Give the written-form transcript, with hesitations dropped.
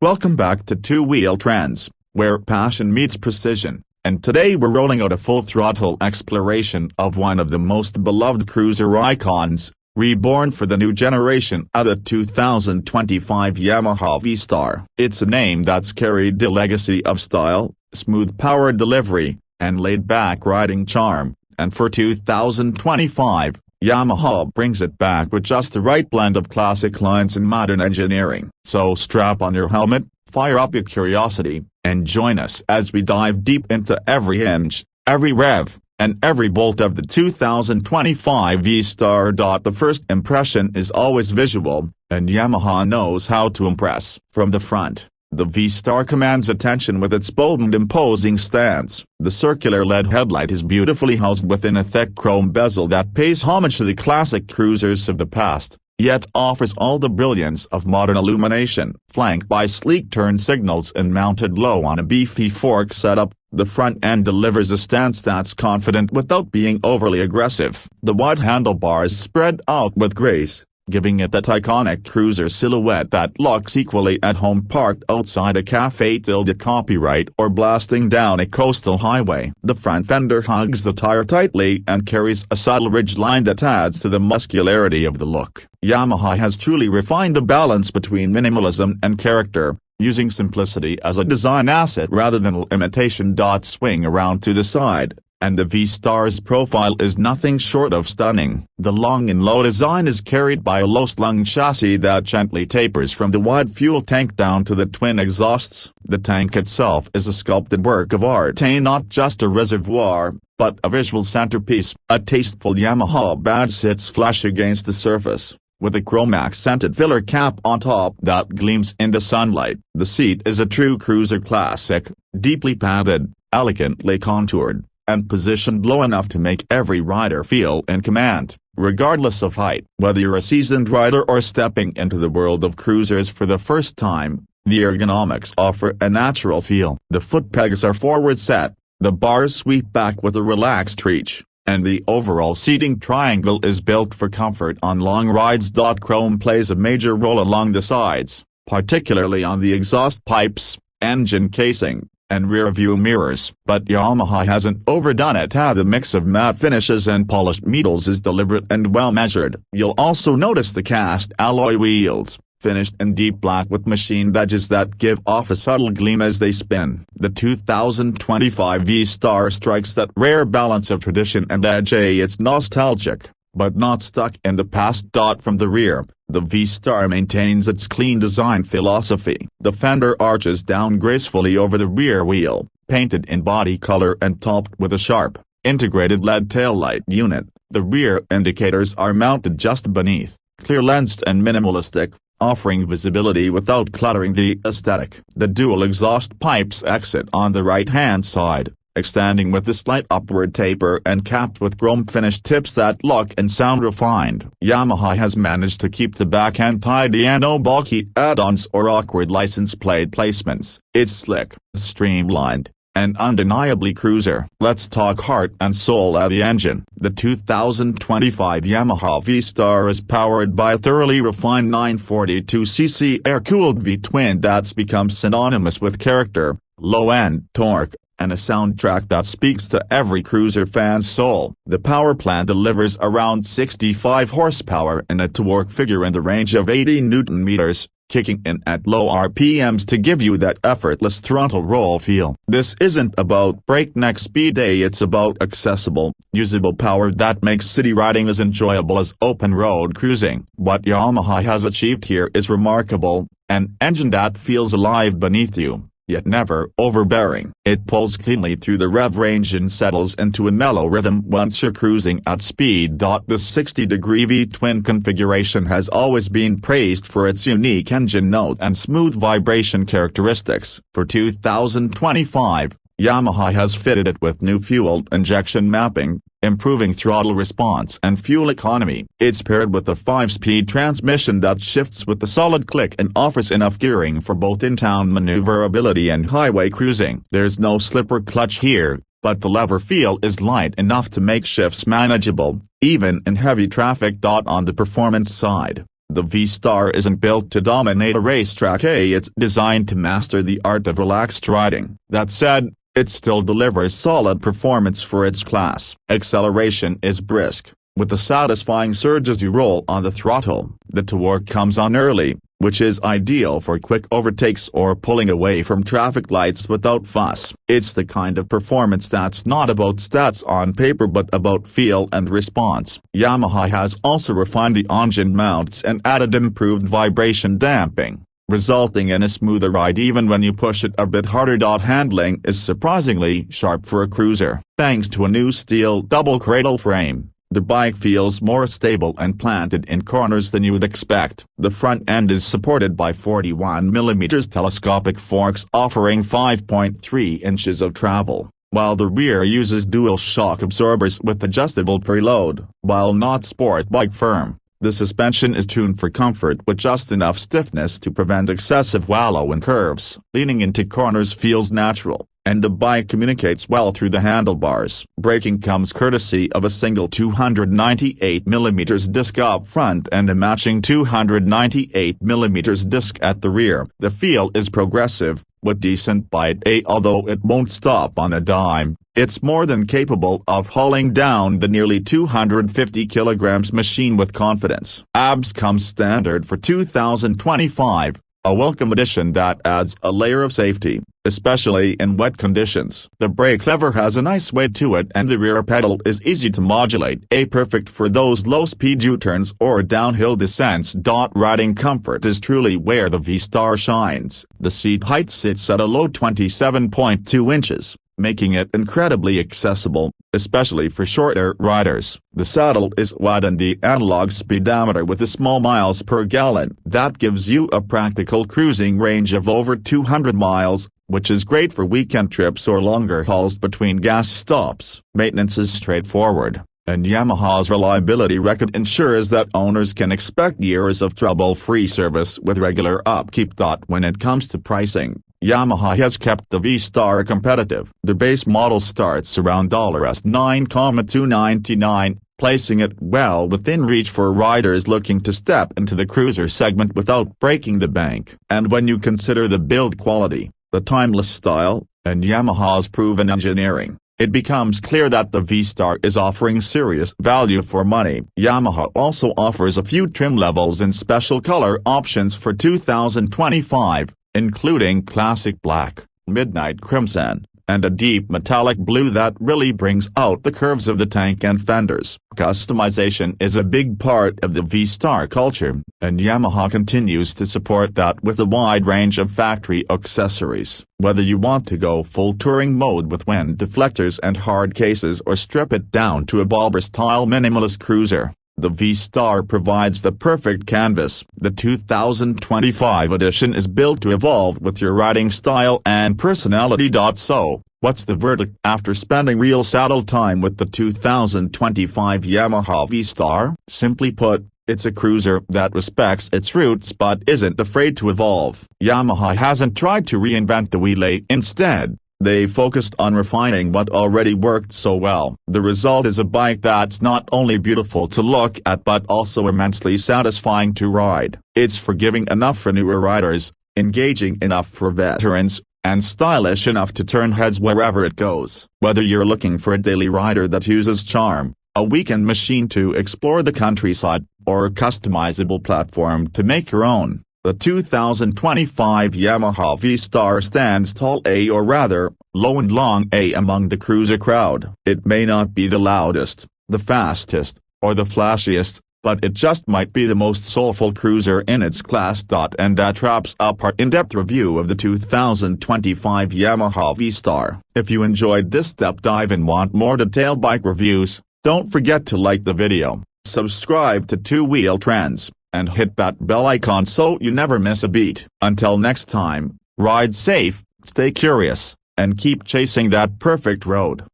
Welcome back to Two Wheel Trends, where passion meets precision, and today we're rolling out a full-throttle exploration of one of the most beloved cruiser icons, reborn for the new generation of the 2025 Yamaha V Star. It's a name that's carried the legacy of style, smooth power delivery, and laid-back riding charm, and for 2025, Yamaha brings it back with just the right blend of classic lines and modern engineering. So strap on your helmet, fire up your curiosity, and join us as we dive deep into every hinge, every rev, and every bolt of the 2025 V Star. The first impression is always visual, and Yamaha knows how to impress. From the front, the V Star commands attention with its bold and imposing stance. The circular LED headlight is beautifully housed within a thick chrome bezel that pays homage to the classic cruisers of the past, yet offers all the brilliance of modern illumination. Flanked by sleek turn signals and mounted low on a beefy fork setup, the front end delivers a stance that's confident without being overly aggressive. The wide handlebars spread out with grace, giving it that iconic cruiser silhouette that looks equally at home parked outside a cafe tilde copyright or blasting down a coastal highway. The front fender hugs the tire tightly and carries a subtle ridgeline that adds to the muscularity of the look. Yamaha has truly refined the balance between minimalism and character, using simplicity as a design asset rather than imitation. Swing around to the side, and the V Star's profile is nothing short of stunning. The long and low design is carried by a low-slung chassis that gently tapers from the wide fuel tank down to the twin exhausts. The tank itself is a sculpted work of art, not just a reservoir, but a visual centerpiece. A tasteful Yamaha badge sits flush against the surface, with a chrome-accented filler cap on top that gleams in the sunlight. The seat is a true cruiser classic, deeply padded, elegantly contoured, and positioned low enough to make every rider feel in command, regardless of height. Whether you're a seasoned rider or stepping into the world of cruisers for the first time, the ergonomics offer a natural feel. The foot pegs are forward set, the bars sweep back with a relaxed reach, and the overall seating triangle is built for comfort on long rides. Chrome plays a major role along the sides, particularly on the exhaust pipes, engine casing, and rear-view mirrors. But Yamaha hasn't overdone it. The mix of matte finishes and polished metals is deliberate and well-measured. You'll also notice the cast alloy wheels, finished in deep black with machined edges that give off a subtle gleam as they spin. The 2025 V Star strikes that rare balance of tradition and edge. It's nostalgic, but not stuck in the past. From the rear, the V Star maintains its clean design philosophy. The fender arches down gracefully over the rear wheel, painted in body color and topped with a sharp, integrated LED taillight unit. The rear indicators are mounted just beneath, clear-lensed and minimalistic, offering visibility without cluttering the aesthetic. The dual exhaust pipes exit on the right-hand side, extending with a slight upward taper and capped with chrome-finished tips that look and sound refined. Yamaha has managed to keep the back end tidy and no bulky add-ons or awkward license plate placements. It's slick, streamlined, and undeniably cruiser. Let's talk heart and soul of the engine. The 2025 Yamaha V Star is powered by a thoroughly refined 942cc air-cooled V-twin that's become synonymous with character, low-end torque, and a soundtrack that speaks to every cruiser fan's soul. The power plant delivers around 65 horsepower and a torque figure in the range of 80 Nm, kicking in at low RPMs to give you that effortless throttle roll feel. This isn't about breakneck speed, it's about accessible, usable power that makes city riding as enjoyable as open road cruising. What Yamaha has achieved here is remarkable, an engine that feels alive beneath you, yet never overbearing. It pulls cleanly through the rev range and settles into a mellow rhythm once you're cruising at speed. The 60-degree V-twin configuration has always been praised for its unique engine note and smooth vibration characteristics. For 2025, Yamaha has fitted it with new fuel injection mapping, improving throttle response and fuel economy. It's paired with a 5-speed transmission that shifts with a solid click and offers enough gearing for both in-town maneuverability and highway cruising. There's no slipper clutch here, but the lever feel is light enough to make shifts manageable, even in heavy traffic. On the performance side, The V Star isn't built to dominate a racetrack, it's designed to master the art of relaxed riding. That said, it still delivers solid performance for its class. Acceleration is brisk, with the satisfying surge as you roll on the throttle. The torque comes on early, which is ideal for quick overtakes or pulling away from traffic lights without fuss. It's the kind of performance that's not about stats on paper but about feel and response. Yamaha has also refined the engine mounts and added improved vibration damping, resulting in a smoother ride even when you push it a bit harder. Handling is surprisingly sharp for a cruiser. Thanks to a new steel double cradle frame, the bike feels more stable and planted in corners than you would expect. The front end is supported by 41mm telescopic forks offering 5.3 inches of travel, while the rear uses dual shock absorbers with adjustable preload. While not sport bike firm, the suspension is tuned for comfort with just enough stiffness to prevent excessive wallow in curves. Leaning into corners feels natural, and the bike communicates well through the handlebars. Braking comes courtesy of a single 298mm disc up front and a matching 298mm disc at the rear. The feel is progressive, with decent bite. Although it won't stop on a dime, it's more than capable of hauling down the nearly 250 kilograms machine with confidence. ABS comes standard for 2025. A welcome addition that adds a layer of safety, especially in wet conditions. The brake lever has a nice weight to it and the rear pedal is easy to modulate, perfect for those low-speed U-turns or downhill descents. Riding comfort is truly where the V Star shines. The seat height sits at a low 27.2 inches, making it incredibly accessible, especially for shorter riders. The saddle is wide and the analog speedometer with a small miles per gallon. That gives you a practical cruising range of over 200 miles, which is great for weekend trips or longer hauls between gas stops. Maintenance is straightforward, and Yamaha's reliability record ensures that owners can expect years of trouble-free service with regular upkeep. When it comes to pricing, Yamaha has kept the V Star competitive. The base model starts around $9,299, placing it well within reach for riders looking to step into the cruiser segment without breaking the bank. And when you consider the build quality, the timeless style, and Yamaha's proven engineering, it becomes clear that the V Star is offering serious value for money. Yamaha also offers a few trim levels and special color options for 2025. Including classic black, midnight crimson, and a deep metallic blue that really brings out the curves of the tank and fenders. Customization is a big part of the V Star culture, and Yamaha continues to support that with a wide range of factory accessories. Whether you want to go full touring mode with wind deflectors and hard cases or strip it down to a Balber-style minimalist cruiser, the V Star provides the perfect canvas. The 2025 edition is built to evolve with your riding style and personality. So, what's the verdict after spending real saddle time with the 2025 Yamaha V Star? Simply put, it's a cruiser that respects its roots but isn't afraid to evolve. Yamaha hasn't tried to reinvent the wheel. Instead, they focused on refining what already worked so well. The result is a bike that's not only beautiful to look at but also immensely satisfying to ride. It's forgiving enough for newer riders, engaging enough for veterans, and stylish enough to turn heads wherever it goes. Whether you're looking for a daily rider that uses charm, a weekend machine to explore the countryside, or a customizable platform to make your own, the 2025 Yamaha V Star stands tall, or rather, low and long among the cruiser crowd. It may not be the loudest, the fastest, or the flashiest, but it just might be the most soulful cruiser in its class. And that wraps up our in-depth review of the 2025 Yamaha V Star. If you enjoyed this deep dive and want more detailed bike reviews, don't forget to like the video, subscribe to Two Wheel Trends, and hit that bell icon so you never miss a beat. Until next time, ride safe, stay curious, and keep chasing that perfect road.